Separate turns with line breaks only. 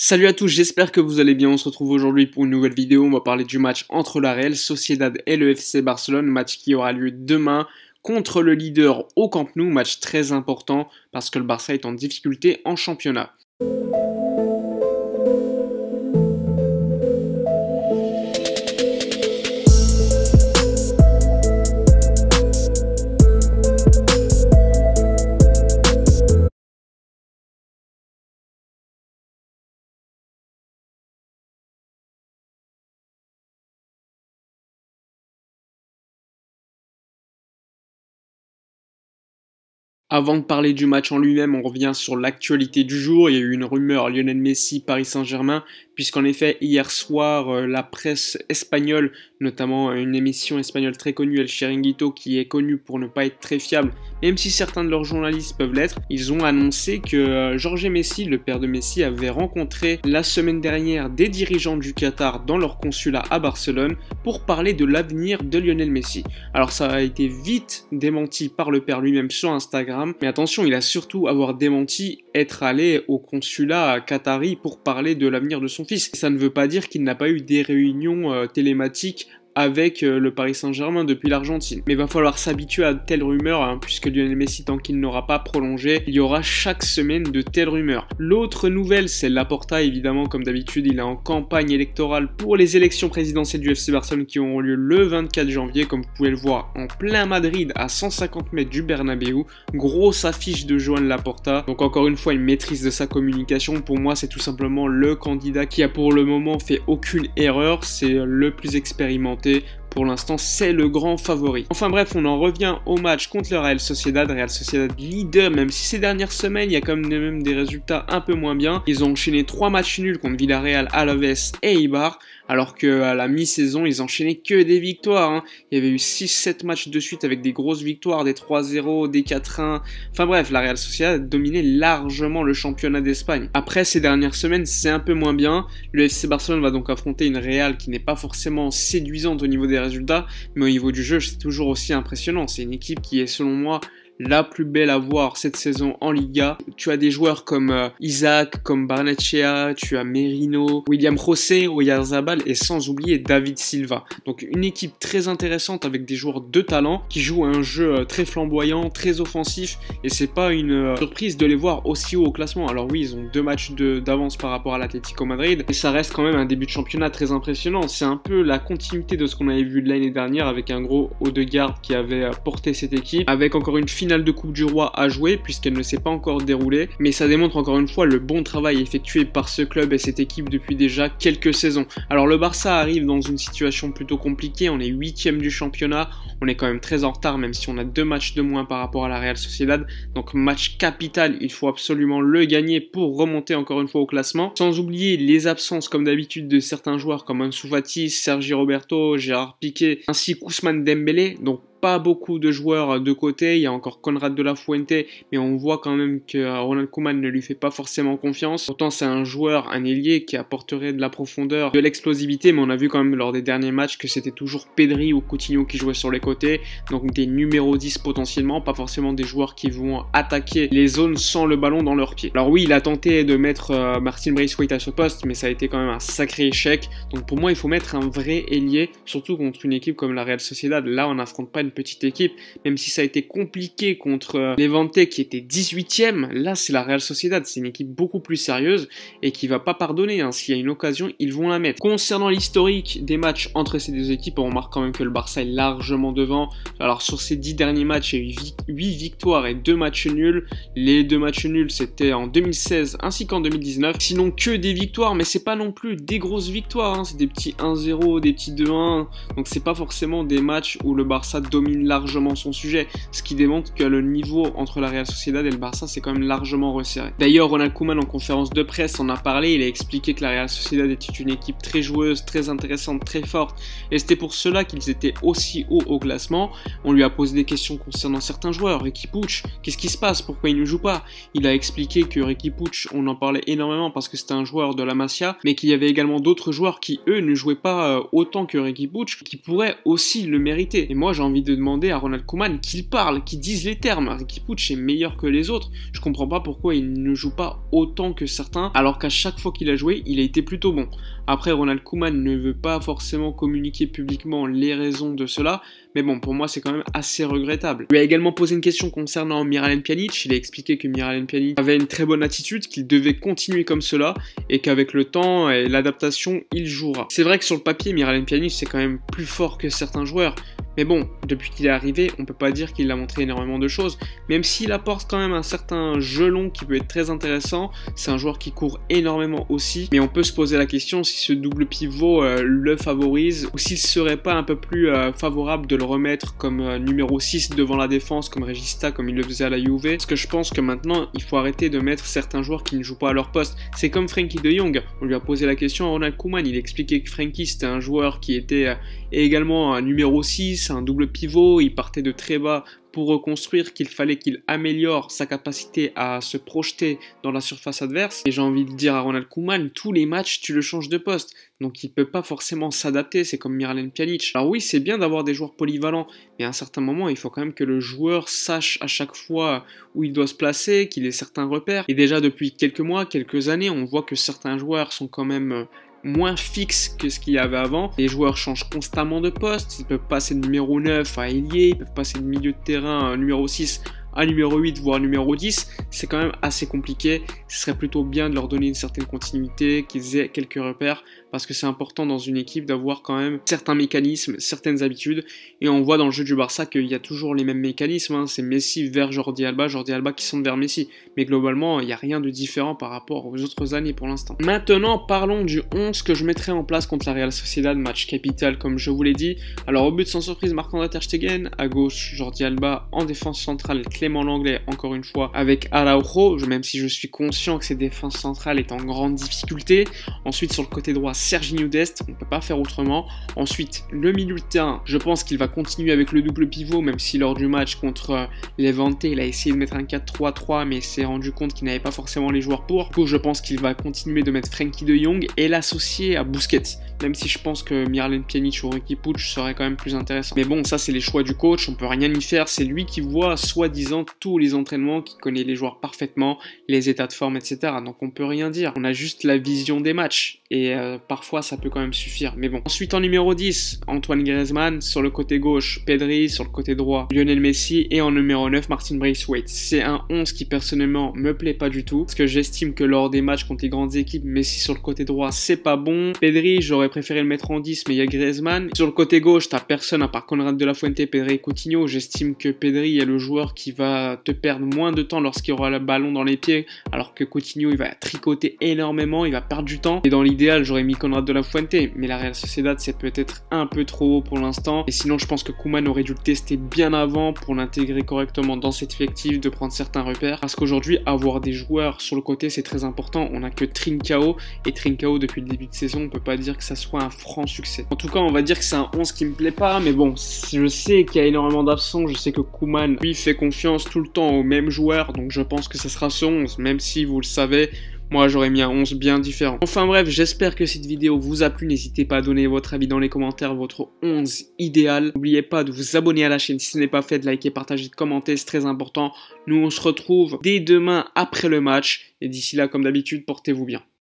Salut à tous, j'espère que vous allez bien. On se retrouve aujourd'hui pour une nouvelle vidéo. On va parler du match entre la Real Sociedad et le FC Barcelone, match qui aura lieu demain contre le leader au Camp Nou, match très important parce que le Barça est en difficulté en championnat. Avant de parler du match en lui-même, on revient sur l'actualité du jour. Il y a eu une rumeur Lionel Messi, Paris Saint-Germain, puisqu'en effet, hier soir, la presse espagnole, notamment une émission espagnole très connue, El Chiringuito, qui est connue pour ne pas être très fiable, même si certains de leurs journalistes peuvent l'être, ils ont annoncé que Jorge Messi, le père de Messi, avait rencontré la semaine dernière des dirigeants du Qatar dans leur consulat à Barcelone pour parler de l'avenir de Lionel Messi. Alors ça a été vite démenti par le père lui-même sur Instagram, mais attention, il a surtout avoir démenti être allé au consulat qatari pour parler de l'avenir de son fils. Ça ne veut pas dire qu'il n'a pas eu des réunions télématiques avec le Paris Saint-Germain depuis l'Argentine. Mais il va falloir s'habituer à de telles rumeurs, puisque Lionel Messi, tant qu'il n'aura pas prolongé, il y aura chaque semaine de telles rumeurs. L'autre nouvelle, c'est Laporta, évidemment, comme d'habitude, il est en campagne électorale pour les élections présidentielles du FC Barcelone qui auront lieu le 24 janvier, comme vous pouvez le voir, en plein Madrid, à 150 mètres du Bernabéu. Grosse affiche de Joan Laporta. Donc encore une fois, une maîtrise de sa communication. Pour moi, c'est tout simplement le candidat qui a pour le moment fait aucune erreur. C'est le plus expérimenté. Pour l'instant, c'est le grand favori. Enfin bref, on en revient au match contre le Real Sociedad leader, même si ces dernières semaines, il y a quand même des résultats un peu moins bien. Ils ont enchaîné 3 matchs nuls contre Villarreal, Alaves et Eibar, alors qu'à la mi-saison, ils enchaînaient que des victoires. Il y avait eu 6-7 matchs de suite avec des grosses victoires, des 3-0, des 4-1. Enfin bref, la Real Sociedad dominait largement le championnat d'Espagne. Après ces dernières semaines, c'est un peu moins bien. Le FC Barcelone va donc affronter une Real qui n'est pas forcément séduisante au niveau des résultats, mais au niveau du jeu, c'est toujours aussi impressionnant. C'est une équipe qui est, selon moi, la plus belle à voir cette saison en Liga. Tu as des joueurs comme Isaac, comme Barnechea, tu as Merino, William José, Oyarzabal et sans oublier David Silva. Donc une équipe très intéressante avec des joueurs de talent qui jouent un jeu très flamboyant, très offensif, et c'est pas une surprise de les voir aussi haut au classement. Alors oui, ils ont 2 matchs d'avance par rapport à l'Atlético Madrid, et ça reste quand même un début de championnat très impressionnant. C'est un peu la continuité de ce qu'on avait vu de l'année dernière avec un gros Odegaard qui avait porté cette équipe, avec encore une finale de Coupe du Roi à jouer puisqu'elle ne s'est pas encore déroulée, mais ça démontre encore une fois le bon travail effectué par ce club et cette équipe depuis déjà quelques saisons. Alors le Barça arrive dans une situation plutôt compliquée, on est 8ème du championnat, on est quand même très en retard même si on a 2 matchs de moins par rapport à la Real Sociedad, donc match capital, il faut absolument le gagner pour remonter encore une fois au classement, sans oublier les absences comme d'habitude de certains joueurs comme Ansu Fati, Sergi Roberto, Gérard Piqué ainsi qu'Ousmane Dembélé, donc pas beaucoup de joueurs de côté, il y a encore Conrad de la Fuente, mais on voit quand même que Ronald Koeman ne lui fait pas forcément confiance. Pourtant c'est un joueur, un ailier qui apporterait de la profondeur, de l'explosivité, mais on a vu quand même lors des derniers matchs que c'était toujours Pedri ou Coutinho qui jouaient sur les côtés, donc des numéros 10 potentiellement, pas forcément des joueurs qui vont attaquer les zones sans le ballon dans leurs pieds. Alors oui, il a tenté de mettre Martin Braithwaite à ce poste, mais ça a été quand même un sacré échec, donc pour moi il faut mettre un vrai ailier, surtout contre une équipe comme la Real Sociedad. Là on n'affronte pas une petite équipe, même si ça a été compliqué contre Levante qui était 18ème, là c'est la Real Sociedad, c'est une équipe beaucoup plus sérieuse et qui va pas pardonner, s'il y a une occasion, ils vont la mettre. Concernant l'historique des matchs entre ces deux équipes, on remarque quand même que le Barça est largement devant. Alors sur ces 10 derniers matchs, il y a eu 8 victoires et 2 matchs nuls. Les 2 matchs nuls c'était en 2016 ainsi qu'en 2019, sinon que des victoires, mais c'est pas non plus des grosses victoires, c'est des petits 1-0, des petits 2-1, donc c'est pas forcément des matchs où le Barça domine largement son sujet, ce qui démontre que le niveau entre la Real Sociedad et le Barça c'est quand même largement resserré. D'ailleurs Ronald Koeman en conférence de presse en a parlé, il a expliqué que la Real Sociedad était une équipe très joueuse, très intéressante, très forte, et c'était pour cela qu'ils étaient aussi hauts au classement. On lui a posé des questions concernant certains joueurs. Riqui Puig, qu'est-ce qui se passe, pourquoi il ne joue pas? Il a expliqué que Riqui Puig, on en parlait énormément parce que c'était un joueur de la Masia, mais qu'il y avait également d'autres joueurs qui eux ne jouaient pas autant que Riqui Puig, qui pourraient aussi le mériter. Et moi j'ai envie de de demander à Ronald Koeman qu'il parle, qu'il dise les termes. Riqui Puig est meilleur que les autres. Je comprends pas pourquoi il ne joue pas autant que certains, alors qu'à chaque fois qu'il a joué, il a été plutôt bon. Après, Ronald Koeman ne veut pas forcément communiquer publiquement les raisons de cela, mais bon, pour moi, c'est quand même assez regrettable. Il lui a également posé une question concernant Miralem Pjanic. Il a expliqué que Miralem Pjanic avait une très bonne attitude, qu'il devait continuer comme cela, et qu'avec le temps et l'adaptation, il jouera. C'est vrai que sur le papier, Miralem Pjanic, c'est quand même plus fort que certains joueurs, mais bon, depuis qu'il est arrivé, on peut pas dire qu'il a montré énormément de choses, même s'il apporte quand même un certain jeu long qui peut être très intéressant. C'est un joueur qui court énormément aussi, mais on peut se poser la question si ce double pivot le favorise, ou s'il serait pas un peu plus favorable de le remettre comme numéro 6 devant la défense, comme Regista, comme il le faisait à la Juve, parce que je pense que maintenant, il faut arrêter de mettre certains joueurs qui ne jouent pas à leur poste. C'est comme Frenkie de Jong, on lui a posé la question à Ronald Koeman, il expliquait que Frenkie c'était un joueur qui était également un numéro 6, un double pivot, il partait de très bas pour reconstruire, qu'il fallait qu'il améliore sa capacité à se projeter dans la surface adverse. Et j'ai envie de dire à Ronald Koeman, tous les matchs, tu le changes de poste. Donc il peut pas forcément s'adapter, c'est comme Miralem Pjanic. Alors oui, c'est bien d'avoir des joueurs polyvalents, mais à un certain moment, il faut quand même que le joueur sache à chaque fois où il doit se placer, qu'il ait certains repères. Et déjà depuis quelques mois, quelques années, on voit que certains joueurs sont quand même moins fixe que ce qu'il y avait avant. Les joueurs changent constamment de poste, ils peuvent passer de numéro 9 à ailier, ils peuvent passer de milieu de terrain à numéro 6 à numéro 8 voire numéro 10, c'est quand même assez compliqué. Ce serait plutôt bien de leur donner une certaine continuité, qu'ils aient quelques repères, parce que c'est important dans une équipe d'avoir quand même certains mécanismes, certaines habitudes, et on voit dans le jeu du Barça qu'il y a toujours les mêmes mécanismes, hein. C'est Messi vers Jordi Alba qui sont vers Messi, mais globalement il n'y a rien de différent par rapport aux autres années pour l'instant. Maintenant parlons du 11 que je mettrai en place contre la Real Sociedad, match capital comme je vous l'ai dit. Alors au but sans surprise, Marc-André ter Stegen, à gauche Jordi Alba, en défense centrale Clément Lenglet, encore une fois, avec Araujo, même si je suis conscient que cette défense centrale est en grande difficulté. Ensuite, sur le côté droit, Sergiño Dest, on ne peut pas faire autrement. Ensuite, le milieu de terrain, je pense qu'il va continuer avec le double pivot, même si lors du match contre Levante, il a essayé de mettre un 4-3-3, mais s'est rendu compte qu'il n'avait pas forcément les joueurs pour. Du coup, je pense qu'il va continuer de mettre Frenkie de Jong et l'associer à Busquets, même si je pense que Miralem Pjanic ou Riqui Puig serait quand même plus intéressant. Mais bon, ça c'est les choix du coach, on peut rien y faire, c'est lui qui voit soi-disant tous les entraînements, qui connaît les joueurs parfaitement, les états de forme, etc. Donc on peut rien dire, on a juste la vision des matchs, et parfois ça peut quand même suffire, mais bon. Ensuite en numéro 10, Antoine Griezmann, sur le côté gauche, Pedri, sur le côté droit, Lionel Messi, et en numéro 9, Martin Braithwaite. C'est un 11 qui personnellement me plaît pas du tout, parce que j'estime que lors des matchs contre les grandes équipes, Messi sur le côté droit, c'est pas bon. Pedri, j'aurais préféré le mettre en 10, mais il y a Griezmann. Sur le côté gauche, t'as personne à part Konrad de la Fuente, Pedri et Coutinho. J'estime que Pedri est le joueur qui va te perdre moins de temps lorsqu'il aura le ballon dans les pieds, alors que Coutinho, il va tricoter énormément, il va perdre du temps. Et dans l'idéal, j'aurais mis Konrad de la Fuente, mais la Real Sociedad, c'est peut-être un peu trop haut pour l'instant. Et sinon, je pense que Koeman aurait dû le tester bien avant pour l'intégrer correctement dans cet effectif, de prendre certains repères. Parce qu'aujourd'hui, avoir des joueurs sur le côté, c'est très important. On n'a que Trincao, et Trincao, depuis le début de saison, on peut pas dire que ça soit un franc succès. En tout cas, on va dire que c'est un 11 qui me plaît pas, mais bon, je sais qu'il y a énormément d'absents, je sais que Koeman, lui, fait confiance tout le temps au même joueur, donc je pense que ça sera ce 11, même si vous le savez, moi j'aurais mis un 11 bien différent. Enfin bref, j'espère que cette vidéo vous a plu, n'hésitez pas à donner votre avis dans les commentaires, votre 11 idéal. N'oubliez pas de vous abonner à la chaîne si ce n'est pas fait, de liker, partager, de commenter, c'est très important. Nous on se retrouve dès demain après le match, et d'ici là comme d'habitude, portez-vous bien.